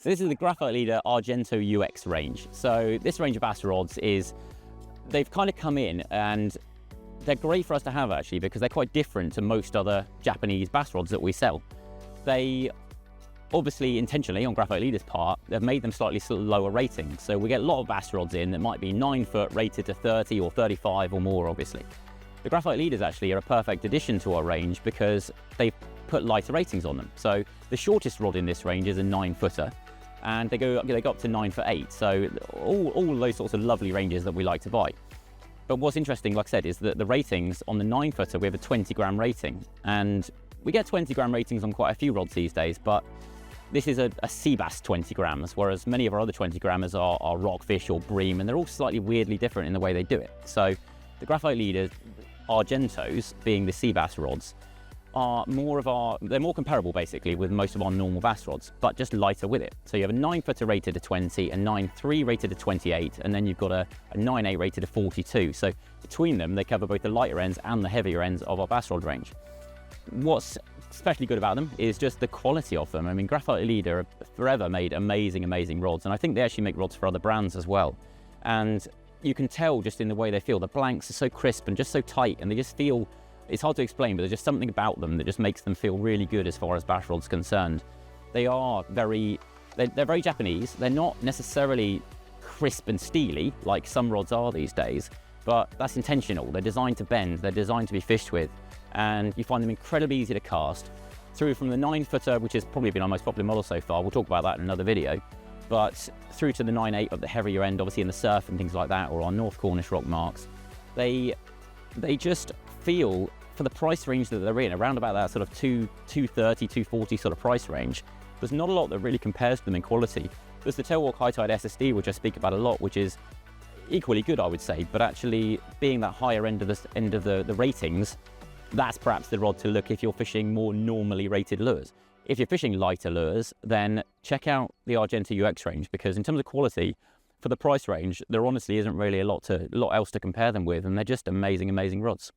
So this is the Graphiteleader Argento UX range. So this range of bass rods they've kind of come in and they're great for us to have actually because they're quite different to most other Japanese bass rods that we sell. They obviously intentionally on Graphiteleader's part, they've made them slightly lower rating. So we get a lot of bass rods in that might be 9 foot rated to 30 or 35 or more obviously. The Graphiteleaders actually are a perfect addition to our range because they've put lighter ratings on them. So the shortest rod in this range is a 9 footer. And they go up to 9 foot 8. So all those sorts of lovely ranges that we like to buy. But what's interesting, like I said, is that the ratings on the 9 footer, we have a 20 gram rating. And we get 20 gram ratings on quite a few rods these days, but this is a sea bass 20 grams, whereas many of our other 20 grammers are rockfish or bream, and they're all slightly weirdly different in the way they do it. So the Graphiteleader Argentos, being the sea bass rods, are they're more comparable basically with most of our normal bass rods, but just lighter with it. So you have a 9 footer rated to 20, a 9.3 rated to 28, and then you've got a 9.8 rated to 42. So between them, they cover both the lighter ends and the heavier ends of our bass rod range. What's especially good about them is just the quality of them. I mean, Graphiteleader have forever made amazing rods, and I think they actually make rods for other brands as well. And you can tell just in the way they feel. The blanks are so crisp and just so tight, and they just feel, it's hard to explain, but there's just something about them that just makes them feel really good as far as bass rods concerned. They are they're very Japanese. They're not necessarily crisp and steely like some rods are these days, but that's intentional. They're designed to bend, they're designed to be fished with, and you find them incredibly easy to cast. Through from the 9 footer, which has probably been our most popular model so far, we'll talk about that in another video, but through to the 9.8 of the heavier end, obviously in the surf and things like that, or our North Cornish rock marks, they just feel, for the price range that they're in, around about that sort of 230, 240 sort of price range, there's not a lot that really compares to them in quality. There's the Tailwalk High Tide SSD, which I speak about a lot, which is equally good, I would say, but actually being that higher end of the ratings, that's perhaps the rod to look if you're fishing more normally rated lures. If you're fishing lighter lures, then check out the Argento UX range, because in terms of quality, for the price range, there honestly isn't really a lot else to compare them with, and they're just amazing rods.